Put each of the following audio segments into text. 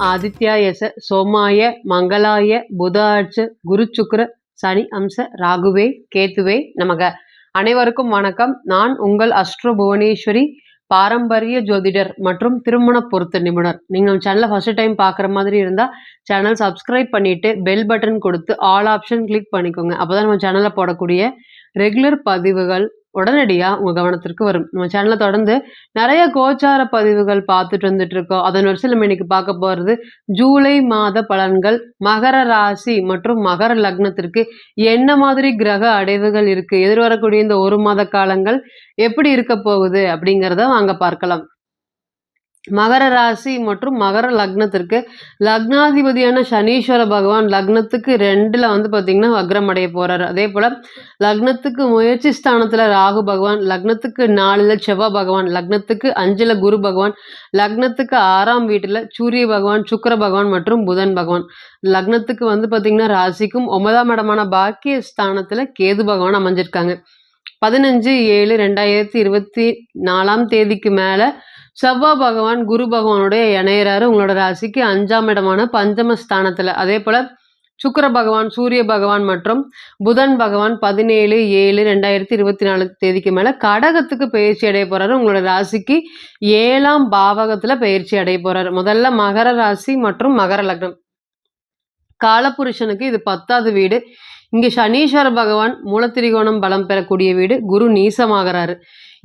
ஆதித்யாயச சோமாய மங்களாய புதார்ச்ச குரு சுக்ர சனி அம்ச ராகுவே கேத்துவே நமக. அனைவருக்கும் வணக்கம். நான் உங்கள் அஸ்ட்ரோ புவனேஸ்வரி, பாரம்பரிய ஜோதிடர் மற்றும் திருமண பொருத்த நிபுணர். நீங்கள் சேனலை ஃபர்ஸ்ட் டைம் பார்க்குற மாதிரி இருந்தால் சேனல் சப்ஸ்கிரைப் பண்ணிட்டு பெல் பட்டன் கொடுத்து ஆல் ஆப்ஷன் கிளிக் பண்ணிக்கோங்க. அப்போதான் நம்ம சேனலில் போடக்கூடிய ரெகுலர் பதிவுகள் உடனடியாக உங்கள் கவனத்திற்கு வரும். நம்ம சேனலில் தொடர்ந்து நிறைய கோச்சார பதிவுகள் பார்த்துட்டு வந்துட்டு இருக்கோம். அதன் வரிசையில் நம்ம இன்னைக்கு பார்க்க போகிறது ஜூலை மாத பலன்கள். மகர ராசி மற்றும் மகர லக்னத்திற்கு என்ன மாதிரி கிரக அடைவுகள் இருக்கு, எதிர்வரக்கூடிய இந்த ஒரு மாத காலங்கள் எப்படி இருக்க போகுது அப்படிங்கிறத வாங்க பார்க்கலாம். மகர ராசி மற்றும் மகர லக்னத்திற்கு லக்னாதிபதியான சனீஸ்வர பகவான் லக்னத்துக்கு 2ல் பார்த்தீங்கன்னா வக்ரம் அடைய போறாரு. அதே போல லக்னத்துக்கு முயற்சி ஸ்தானத்துல ராகு பகவான், லக்னத்துக்கு 4ல் செவ்வாய் பகவான், லக்னத்துக்கு 5ல் குரு பகவான், லக்னத்துக்கு 6ஆம் வீட்டுல சூரிய பகவான், சுக்கிர பகவான் மற்றும் புதன் பகவான், லக்னத்துக்கு பார்த்தீங்கன்னா ராசிக்கும் 9ஆம் இடமான பாக்கிய ஸ்தானத்துல கேது பகவான் அமைஞ்சிருக்காங்க. 15/7/2024 மேல செவ்வாய் பகவான் குரு பகவானுடைய இணையறாரு உங்களோட ராசிக்கு 5ஆம் இடமான பஞ்சம ஸ்தானத்துல. அதே போல சுக்கிர பகவான், சூரிய பகவான் மற்றும் புதன் பகவான் 17/7/2024 மேல கடகத்துக்கு பயிற்சி அடைய போறாரு. உங்களோட ராசிக்கு 7ஆம் பாவகத்துல பயிற்சி அடைய போறாரு. முதல்ல மகர ராசி மற்றும் மகர லக்னம். காலபுருஷனுக்கு இது 10வது வீடு. இங்க சனீஸ்வர பகவான் மூலத்திரிகோணம் பலம் பெறக்கூடிய வீடு. குரு நீசமாகறாரு.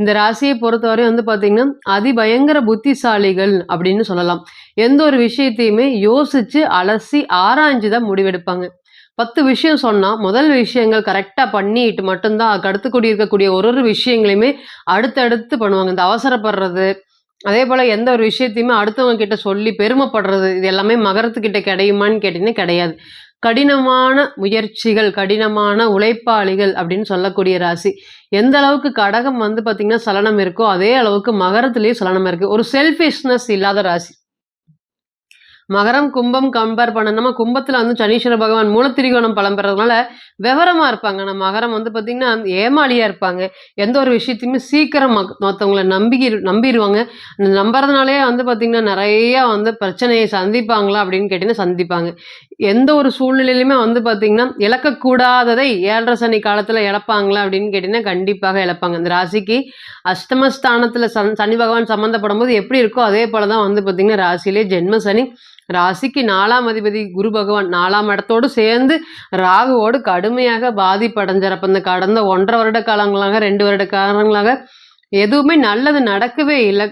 இந்த ராசியை பொறுத்தவரை பார்த்தீங்கன்னா அதிபயங்கர புத்திசாலிகள் அப்படின்னு சொல்லலாம். எந்த ஒரு விஷயத்தையுமே யோசிச்சு அலசி ஆராய்ஞ்சு தான் முடிவெடுப்பாங்க. 10 விஷயம் சொன்னா முதல் விஷயங்கள் கரெக்டா பண்ணிட்டு மட்டும்தான் அதுக்கு அடுத்து இருக்கக்கூடிய ஒரு விஷயங்களையுமே அடுத்தடுத்து பண்ணுவாங்க. இந்த அவசரப்படுறது, அதே போல எந்த ஒரு விஷயத்தையுமே அடுத்தவங்க கிட்ட சொல்லி பெருமைப்படுறது, இது எல்லாமே மகரத்துக்கிட்ட கிடையுமான்னு கேட்டீங்கன்னா கிடையாது. கடினமான முயற்சிகள், கடினமான உழைப்பாளிகள் அப்படின்னு சொல்லக்கூடிய ராசி. எந்த அளவுக்கு கடகம் பார்த்தீங்கன்னா சலனம் இருக்கோ அதே அளவுக்கு மகரத்திலேயே சலனம் இருக்கு. ஒரு செல்ஃபிஷ்னஸ் இல்லாத ராசி. மகரம் கும்பம் கம்பேர் பண்ணணுமா, கும்பத்துல சனீஸ்வர பகவான் மூலத்திரிகோணம் பலம் பெறதுனால விவரமா இருப்பாங்க. நம்ம மகரம் பார்த்தீங்கன்னா ஏமாளியா இருப்பாங்க. எந்த ஒரு விஷயத்தையுமே சீக்கிரம் மற்றவங்களை நம்பிடுவாங்க. நம்புறதுனாலே பார்த்தீங்கன்னா நிறைய பிரச்சனையை சந்திப்பாங்களா அப்படின்னு கேட்டீங்கன்னா சந்திப்பாங்க. எந்த ஒரு சூழ்நிலையிலுமே பார்த்தீங்கன்னா இழக்கக்கூடாததை 7.5 சனி காலத்துல இழப்பாங்களா அப்படின்னு கேட்டீங்கன்னா கண்டிப்பாக இழப்பாங்க. இந்த ராசிக்கு அஷ்டமஸ்தானத்துல சனி பகவான் சம்மந்தப்படும் போது எப்படி இருக்கோ அதே போலதான் பார்த்தீங்கன்னா ராசியிலே ஜென்ம சனி. ராசிக்கு 4ஆம் அதிபதி குரு பகவான் 4ஆம் இடத்தோடு சேர்ந்து ராகுவோடு கடுமையாக பாதிப்படைஞ்சிறப்ப இந்த கடந்த 1.5 வருட காலங்களாக 2 வருட காலங்களாக எதுவுமே நல்லது நடக்கவே இல்லை.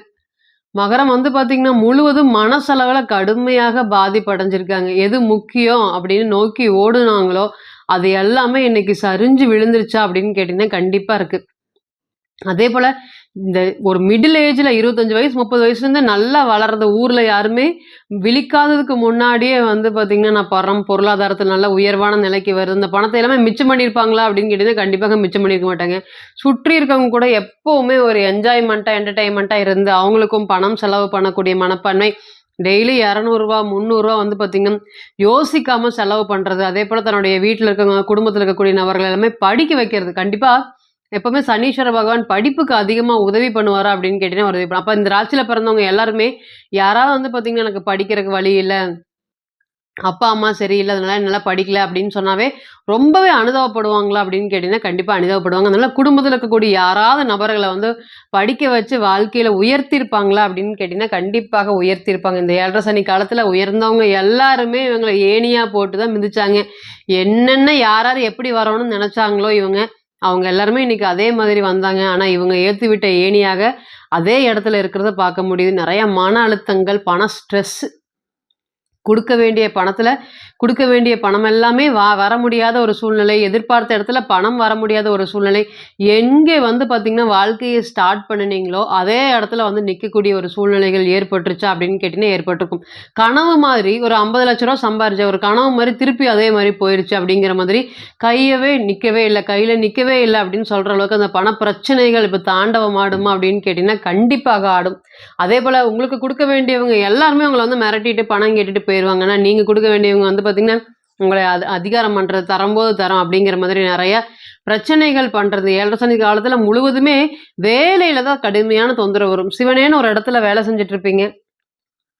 மகரம் பார்த்தீங்கன்னா முழுவதும் மனசளவில் கடுமையாக பாதிப்படைஞ்சிருக்காங்க. எது முக்கியம் அப்படின்னு நோக்கி ஓடுனாங்களோ அது எல்லாமே இன்னைக்கு சரிஞ்சு விழுந்துருச்சா அப்படின்னு கேட்டீங்கன்னா கண்டிப்பா இருக்கு. அதே போல இந்த ஒரு மிடில் ஏஜ்ல 25 வயசு 30 வயசுலேருந்து நல்லா வளர்ற ஊர்ல யாருமே விழிக்காததுக்கு முன்னாடியே பார்த்தீங்கன்னா நான் பொருளாதாரத்தில் நல்ல உயர்வான நிலைக்கு வருது, இந்த பணத்தை எல்லாமே மிச்சம் பண்ணியிருப்பாங்களா அப்படின்னு கேட்டீங்கன்னா கண்டிப்பாக மிச்சம் பண்ணியிருக்க மாட்டாங்க. சுற்றி இருக்கவங்க கூட எப்பவுமே ஒரு என்டர்டைன்மெண்ட்டா இருந்து அவங்களுக்கும் பணம் செலவு பண்ணக்கூடிய மனப்பான்மை. டெய்லி 200 ரூபா 300 ரூபா பார்த்தீங்கன்னா யோசிக்காம செலவு பண்றது. அதே போல தன்னுடைய வீட்டில் இருக்கவங்க குடும்பத்தில் இருக்கக்கூடிய நபர்கள் எல்லாமே படிக்க வைக்கிறது. கண்டிப்பா எப்பவுமே சனீஸ்வர பகவான் படிப்புக்கு அதிகமா உதவி பண்ணுவாரா அப்படின்னு கேட்டீங்கன்னா உதவி பண்ணும். அப்ப இந்த ராசியில பிறந்தவங்க எல்லாருமே யாராவது பார்த்தீங்கன்னா எனக்கு படிக்கிறதுக்கு வழி இல்லை, அப்பா அம்மா சரியில்லை, அதனால நல்லா படிக்கல அப்படின்னு சொன்னாவே ரொம்பவே அனுதாபப்படுவாங்களா அப்படின்னு கேட்டீங்கன்னா கண்டிப்பா அனுதாபப்படுவாங்க. அதனால குடும்பத்தில் இருக்கக்கூடிய யாராவது நபர்களை படிக்க வச்சு வாழ்க்கையில உயர்த்திருப்பாங்களா அப்படின்னு கேட்டீங்கன்னா கண்டிப்பாக உயர்த்திருப்பாங்க. இந்த 7.5 சனி காலத்துல உயர்ந்தவங்க எல்லாருமே இவங்களை ஏணியா போட்டுதான் மிதிச்சாங்க. என்னென்ன யார் எப்படி வரணும்னு நினைச்சாங்களோ அவங்க எல்லாருமே இன்னைக்கு அதே மாதிரி வந்தாங்க. ஆனா இவங்க ஏற்றி விட்ட ஏணியாக அதே இடத்துல இருக்கிறத பார்க்க முடியுது. நிறைய மன அழுத்தங்கள், பண ஸ்ட்ரெஸ், கொடுக்க வேண்டிய பணம் எல்லாமே வர முடியாத ஒரு சூழ்நிலை, எதிர்பார்த்த இடத்துல பணம் வர முடியாத ஒரு சூழ்நிலை. எங்கே பார்த்தீங்கன்னா வாழ்க்கையை ஸ்டார்ட் பண்ணினீங்களோ அதே இடத்துல நிற்கக்கூடிய ஒரு சூழ்நிலைகள் ஏற்பட்டுருச்சா அப்படின்னு கேட்டீங்கன்னா ஏற்பட்டிருக்கும். கனவு மாதிரி ஒரு 50 லட்ச ரூபா சம்பாரிச்ச ஒரு கனவு மாதிரி திருப்பி அதே மாதிரி போயிருச்சு அப்படிங்கிற மாதிரி கையில நிற்கவே இல்லை அப்படின்னு சொல்ற அளவுக்கு அந்த பண பிரச்சனைகள் இப்போ தாண்டவம் ஆடுமா அப்படின்னு கேட்டீங்கன்னா கண்டிப்பாக ஆடும். அதே போல உங்களுக்கு கொடுக்க வேண்டியவங்க எல்லாருமே உங்களை மிரட்டிட்டு பணம் கேட்டுட்டு போயிடுவாங்க. ஆனால் நீங்க கொடுக்க வேண்டியவங்க பார்த்தீங்கன்னா உங்களை அதிகாரம் பண்றது, தரம்போது தரம் அப்படிங்கிற மாதிரி நிறைய பிரச்சனைகள் பண்றது. 7.5 சனி காலத்துல முழுவதுமே வேலையில தான் கடுமையான தொந்தரவு வரும். சிவனேன்னு ஒரு இடத்துல வேலை செஞ்சுட்டு இருப்பீங்க,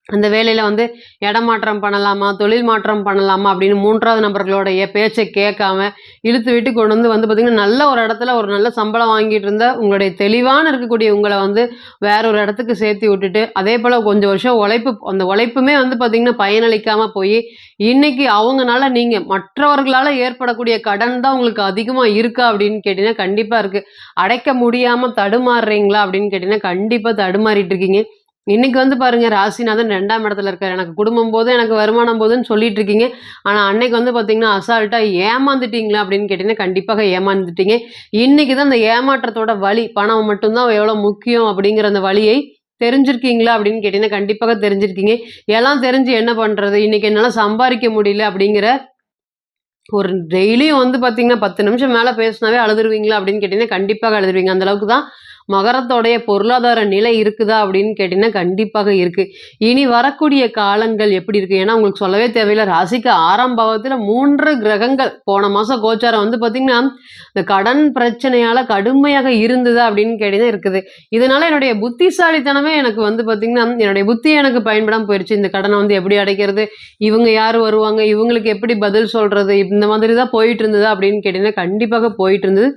அந்த வேலையில வந்து இடமாற்றம் பண்ணலாமா, தொழில் மாற்றம் பண்ணலாமா அப்படின்னு 3வது நபர்களுடைய பேச்ச கேட்காம, இழுத்து விட்டு கொண்டு வந்து பார்த்தீங்கன்னா, நல்ல ஒரு இடத்துல ஒரு நல்ல சம்பளம் வாங்கிட்டு இருந்த உங்களுடைய தெளிவான இருக்கக்கூடிய உங்கள வந்து வேற ஒரு இடத்துக்கு சேர்த்து விட்டுட்டு, அதேபோல கொஞ்சம் வருஷம் உழைப்பு அந்த உழைப்புமே வந்து பார்த்தீங்கன்னா, பயனளிக்காம போயி, இன்னைக்கு அவங்கனால நீங்க மற்றவர்களால ஏற்படக்கூடிய கடன் தான் உங்களுக்கு அதிகமா இருக்கா அப்படின்னு கேட்டீங்கன்னா, கண்டிப்பா இருக்கு. அடைக்க முடியாம தடுமாறுறீங்களா அப்படின்னு கேட்டீங்கன்னா, கண்டிப்பா தடுமாறிட்டு இருக்கீங்க. இன்னைக்கு வந்து பாருங்க ராசிநாதன் 2ஆம் இடத்துல இருக்காரு. எனக்கு குடும்பம் போதும், எனக்கு வருமானம் போதுன்னு சொல்லிட்டு இருக்கீங்க. ஆனா அன்னைக்கு வந்து பார்த்தீங்கன்னா, அசால்ட்டா ஏமாந்துட்டீங்களா அப்படின்னு கேட்டீங்கன்னா, கண்டிப்பாக ஏமாந்துட்டீங்க. இன்னைக்கு தான் அந்த ஏமாற்றத்தோட வலி, பணம் மட்டும் தான் எவ்வளோ முக்கியம் அப்படிங்கிற அந்த வலியை தெரிஞ்சிருக்கீங்களா அப்படின்னு கேட்டீங்கன்னா, கண்டிப்பாக தெரிஞ்சிருக்கீங்க. எல்லாம் தெரிஞ்சு என்ன பண்றது? இன்னைக்கு என்னால சம்பாரிக்க முடியல அப்படிங்கிற ஒரு டெய்லியும் வந்து பார்த்தீங்கன்னா, 10 நிமிஷம் மேல பேசினாவே அழுதுருவீங்களா அப்படின்னு கேட்டீங்கன்னா, கண்டிப்பாக அழுதுருவீங்க. அந்த அளவுக்கு தான் மகரத்தோடைய பொருளாதார நிலை இருக்குதா அப்படின்னு கேட்டீங்கன்னா, கண்டிப்பாக இருக்கு. இனி வரக்கூடிய காலங்கள் எப்படி இருக்கு? ஏன்னா உங்களுக்கு சொல்லவே தேவையில்ல. ராசிக்கு 6ஆம் பாவத்துல 3 கிரகங்கள் போன மாசம் கோச்சாரம் வந்து பார்த்தீங்கன்னா, இந்த கடன் பிரச்சனையால கடுமையாக இருந்ததா அப்படின்னு கேட்டீங்கன்னா இருக்குது. இதனால என்னுடைய புத்திசாலித்தனமே எனக்கு வந்து பார்த்தீங்கன்னா, என்னுடைய புத்தி எனக்கு பயன்படாம போயிருச்சு. இந்த கடன வந்து எப்படி அடைக்கிறது? இவங்க யாரு வருவாங்க? இவங்களுக்கு எப்படி பதில் சொல்றது? இந்த மாதிரி தான் போயிட்டு இருந்ததா அப்படின்னு கேட்டீங்கன்னா, கண்டிப்பாக போயிட்டு இருந்தது.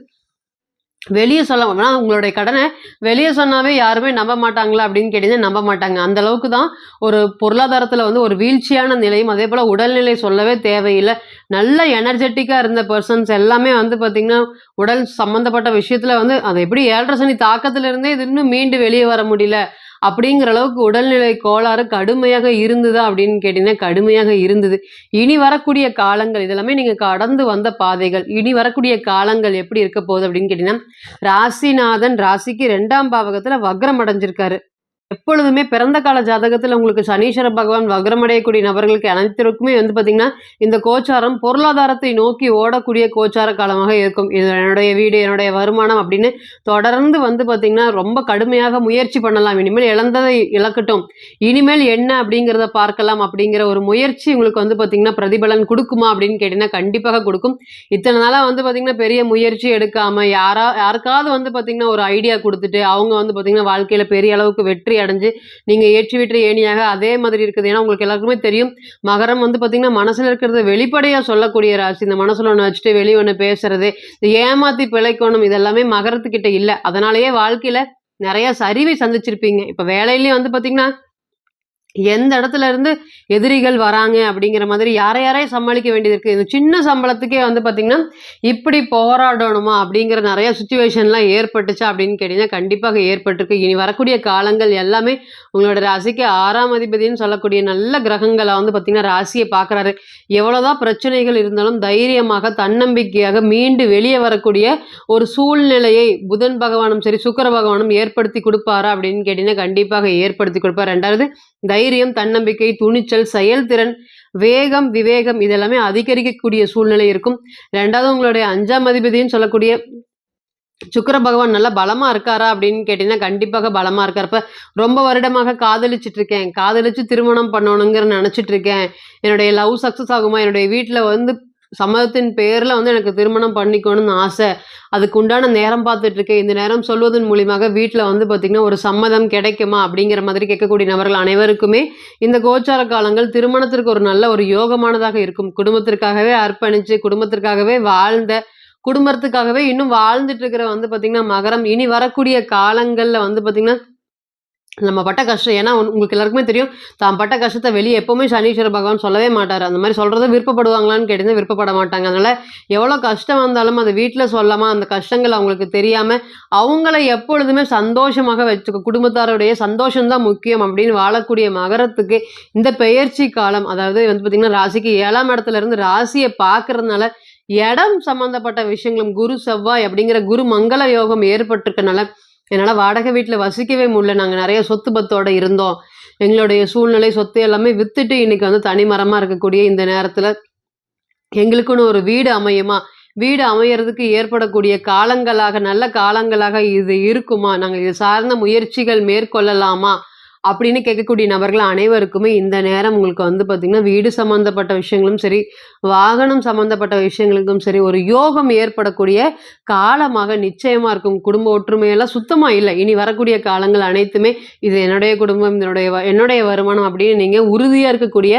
வெளிய சொல்ல ஆனா உங்களுடைய கடன வெளிய சொன்னாவே யாருமே நம்ப மாட்டாங்களா அப்படின்னு கேட்டீங்கன்னா, நம்ப மாட்டாங்க. அந்த அளவுக்கு தான் ஒரு பொருளாதாரத்தில வந்து ஒரு வீழ்ச்சியான நிலையும், அதேபோல உடல்நிலை சொல்லவே தேவையில்ல. நல்ல எனர்ஜெட்டிக்கா இருந்த பெர்சன்ஸ் எல்லாமே வந்து பார்த்தீங்கன்னா, உடல் சம்மந்தப்பட்ட விஷயத்தில வந்து அது எப்படி 7 சனி தாக்கத்தில இருந்தே இது இன்னும் மீண்டு வெளிய வர முடியல. அப்படிங்கிற அளவுக்கு உடல்நிலை கோளாறு கடுமையாக இருந்ததா அப்படின்னு கேட்டீங்கன்னா, கடுமையாக இருந்தது. இனி வரக்கூடிய காலங்கள் இதெல்லாமே நீங்க கடந்து வந்த பாதைகள். இனி வரக்கூடிய காலங்கள் எப்படி இருக்க போகுது அப்படின்னு கேட்டீங்கன்னா, ராசிநாதன் ராசிக்கு 2ஆம் பாவகத்துல வக்ரம் அடைஞ்சிருக்காரு. எப்பொழுதுமே பிறந்த கால ஜாதகத்துல உங்களுக்கு சனீஸ்வர பகவான் வக்ரமடையக்கூடிய நபர்களுக்கு அனைத்திற்குமே வந்து பார்த்தீங்கன்னா, இந்த கோச்சாரம் பொருளாதாரத்தை நோக்கி ஓடக்கூடிய கோச்சார காலமாக இருக்கும். இது என்னுடைய வீடு, என்னுடைய வருமானம் அப்படின்னு தொடர்ந்து வந்து பார்த்தீங்கன்னா, ரொம்ப கடுமையாக முயற்சி பண்ணலாம். இனிமேல் இழந்ததை இழக்கட்டும். இனிமேல் என்ன அப்படிங்கிறத பார்க்கலாம் அப்படிங்கிற ஒரு முயற்சி உங்களுக்கு வந்து பார்த்தீங்கன்னா, பிரதிபலன் குடுக்குமா அப்படின்னு கேட்டீங்கன்னா, கண்டிப்பாக குடுக்கும். இத்தன நாளா வந்து பார்த்தீங்கன்னா, பெரிய முயற்சி எடுக்காம யாருக்காவது வந்து பார்த்தீங்கன்னா, ஒரு ஐடியா குடுத்துட்டு, அவங்க வந்து பார்த்தீங்கன்னா, வாழ்க்கையில பெரிய அளவுக்கு வெற்றி அடைஞ்சு, நீங்க ஏற்றி வெற்றி ஏணியாக அதே மாதிரி இருக்குது. ஏன்னா, உங்களுக்கு எல்லாருக்குமே தெரியும். மகரம் வந்து பார்த்தீங்கன்னா, மனசுல இருக்கிறத வெளிப்படையா சொல்லக்கூடிய ராசி. இந்த மனசுல ஒண்ணு வச்சுட்டு வெளிய ஒண்ணு பேசுறது, இந்த ஏமாத்தி பிழைக்கணும் இதெல்லாமே மகரத்துக்கிட்ட இல்ல. அதனாலேயே வாழ்க்கையில நெறைய சரிவை சந்திச்சிருப்பீங்க. இப்ப வேலையிலயும் வந்து பார்த்தீங்கன்னா எந்த இடத்துல இருந்து எதிரிகள் வராங்க அப்படிங்கிற மாதிரி யாரையும் சமாளிக்க வேண்டியது இருக்கு. இந்த சின்ன சம்பளத்துக்கே வந்து பார்த்தீங்கன்னா, இப்படி போராடணுமா அப்படிங்கிற நெறைய சிச்சுவேஷன்லாம் ஏற்பட்டுச்சா அப்படின்னு கேட்டீங்கன்னா, கண்டிப்பாக ஏற்பட்டிருக்கு. இனி வரக்கூடிய காலங்கள் எல்லாமே உங்களோட ராசிக்கு 6ஆம் அதிபதின்னு சொல்லக்கூடிய நல்ல கிரகங்கள வந்து பார்த்தீங்கன்னா, ராசிய பார்க்குறாரு. எவ்வளோதான் பிரச்சனைகள் இருந்தாலும் தைரியமாக, தன்னம்பிக்கையாக மீண்டு வெளிய வரக்கூடிய ஒரு சூழ்நிலையை புதன் பகவானும் சரி, சுக்கிர பகவானும் ஏற்படுத்தி குடுப்பாரா அப்படின்னு கேட்டீங்கன்னா, கண்டிப்பாக ஏற்படுத்தி குடுப்பார். 2வது தைரியம், தன்னம்பிக்கை, துணிச்சல், செயல்திறன், வேகம், விவேகம் இதெல்லாமே அதிகரிக்கக்கூடிய சூழ்நிலை இருக்கும். 2வது உங்களுடைய 5ஆம் அதிபதின்னு சொல்லக்கூடிய சுக்கிர பகவான் நல்லா பலமா இருக்காரா அப்படின்னு கேட்டீங்கன்னா, கண்டிப்பாக பலமா இருக்காரு. இப்ப ரொம்ப வருடமாக காதலிச்சுட்டு இருக்கேன். காதலிச்சு திருமணம் பண்ணணுங்கிற நெனச்சுட்டு இருக்கேன். என்னுடைய லவ் சக்சஸ் ஆகுமா? என்னுடைய வீட்ல வந்து சம்மதத்தின் பேர்ல வந்து எனக்கு திருமணம் பண்ணிக்கணும்னு ஆசை. அதுக்கு உண்டான நேரம் பார்த்துட்டு இருக்கேன். இந்த நேரம் சொல்வதன் மூலியமாக வீட்ல வந்து பார்த்தீங்கன்னா, ஒரு சம்மதம் கிடைக்குமா? அப்படிங்கிற மாதிரி கேட்கக்கூடிய நபர்கள் அனைவருக்குமே இந்த கோச்சார காலங்கள் திருமணத்திற்கு ஒரு நல்ல ஒரு யோகமானதாக இருக்கும். குடும்பத்திற்காகவே அர்ப்பணிச்சு, குடும்பத்திற்காகவே வாழ்ந்த குடும்பத்துக்காகவே இன்னும் வாழ்ந்துட்டு இருக்கிற வந்து பார்த்தீங்கன்னா, மகரம் இனி வரக்கூடிய காலங்கள்ல வந்து பார்த்தீங்கன்னா, நம்ம பட்ட கஷ்டம் ஏன்னா உங்களுக்கு எல்லாருக்குமே தெரியும். தான் பட்ட கஷ்டத்த வெளிய எப்பவுமே சனீஸ்வர பகவான் சொல்லவே மாட்டாரு. அந்த மாரி சொல்றத விருப்பப்படுவாங்களான்னு கேட்டீங்கன்னா, விருப்பப்பட மாட்டாங்க. அதனால எவ்வளோ கஷ்டம் வந்தாலும் அத வீட்ல சொல்லாம, அந்த கஷ்டங்கள் அவங்களுக்கு தெரியாம, அவங்கள எப்பொழுதுமே சந்தோஷமாக வச்சுக்க குடும்பத்தாருடைய சந்தோஷம் தான் முக்கியம் அப்படின்னு வாழக்கூடிய மகரத்துக்கு இந்த பெயர்ச்சி காலம், அதாவது வந்து பார்த்தீங்கன்னா, ராசிக்கு 7ஆம் இடத்துல இருந்து ராசிய பார்க்கறதுனால, இடம் சம்மந்தப்பட்ட விஷயங்களும் குரு, செவ்வாய் அப்படிங்கிற குரு மங்கள யோகம் ஏற்பட்டிருக்கனால என்னால வாடகை வீட்ல வசிக்கவே முடியல. நாங்க நெறைய சொத்து பத்தோட இருந்தோம். எங்களுடைய சூழ்நிலை, சொத்து எல்லாமே வித்துட்டு இன்னைக்கு வந்து தனிமரமா இருக்கக்கூடிய இந்த நேரத்துல, எங்களுக்குன்னு ஒரு வீடு அமையுமா? வீடு அமையறதுக்கு ஏற்படக்கூடிய காலங்களாக, நல்ல காலங்களாக இது இருக்குமா? நாங்க இது சார்ந்த முயற்சிகள் மேற்கொள்ளலாமா? அப்படின்னு கேட்கக்கூடிய நபர்கள் அனைவருக்குமே இந்த நேரம் உங்களுக்கு வந்து பார்த்தீங்கன்னா, வீடு சம்மந்தப்பட்ட விஷயங்களும் சரி, வாகனம் சம்மந்தப்பட்ட விஷயங்களுக்கும் சரி, ஒரு யோகம் ஏற்படக்கூடிய காலமாக நிச்சயமா இருக்கும். குடும்ப ஒற்றுமையெல்லாம் சுத்தமா இல்ல. இனி வரக்கூடிய காலங்கள் அனைத்துமே, இது என்னுடைய குடும்பம், என்னுடைய வருமானம் அப்படின்னு நீங்க உறுதியா இருக்கக்கூடிய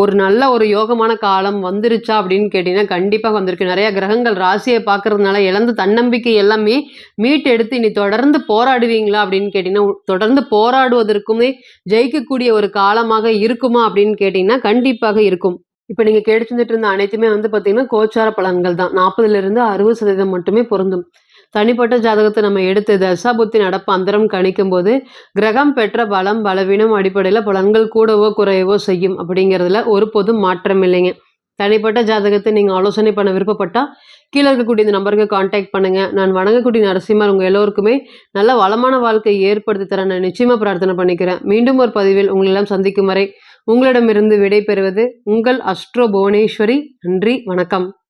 ஒரு நல்ல ஒரு யோகமான காலம் வந்துருச்சா அப்படின்னு கேட்டீங்கன்னா, கண்டிப்பா வந்திருக்கு. நெறைய கிரகங்கள் ராசிய பார்க்கறதுனால இழந்த தன்னம்பிக்கை எல்லாமே மீட்டெடுத்து இனி தொடர்ந்து போராடுவீங்களா அப்படின்னு கேட்டீங்கன்னா, தொடர்ந்து போராடுவதற்குமே ஜெயிக்கக்கூடிய ஒரு காலமாக இருக்குமா அப்படின்னு கேட்டீங்கன்னா, கண்டிப்பாக இருக்கும். இப்ப நீங்க கேட்டுட்டு இருந்த அனைத்துமே வந்து பார்த்தீங்கன்னா, கோச்சார பலன்கள் தான். 40லிருந்து 60% மட்டுமே பொருந்தும். தனிப்பட்ட ஜாதகத்த நம்ம எடுத்து தசாபுத்தி நடப்பு அந்தரம் கணிக்கும்போது, கிரகம் பெற்ற பலம், பலவீனம் அடிப்படையில பலன்கள் கூடவோ, குறையவோ செய்யும் அப்படிங்கிறதுல ஒருபோதும் மாற்றம் இல்லைங்க. தனிப்பட்ட ஜாதகத்தை நீங்க ஆலோசனை பண்ண விருப்பப்பட்டா, கீழ இருக்கக்கூடிய இந்த நம்பருக்கு கான்டாக்ட் பண்ணுங்க. நான் வணங்கக்கூடிய நரசிம்மர் உங்க எல்லோருக்குமே நல்ல வளமான வாழ்க்கையை ஏற்படுத்தி தர நான் நிச்சயமா பிரார்த்தனை பண்ணிக்கிறேன். மீண்டும் ஒரு பதிவில் உங்களெல்லாம் சந்திக்கும் வரை, உங்களிடமிருந்து விடை பெறுவது உங்கள் அஸ்ட்ரோ புவனேஸ்வரி. நன்றி, வணக்கம்.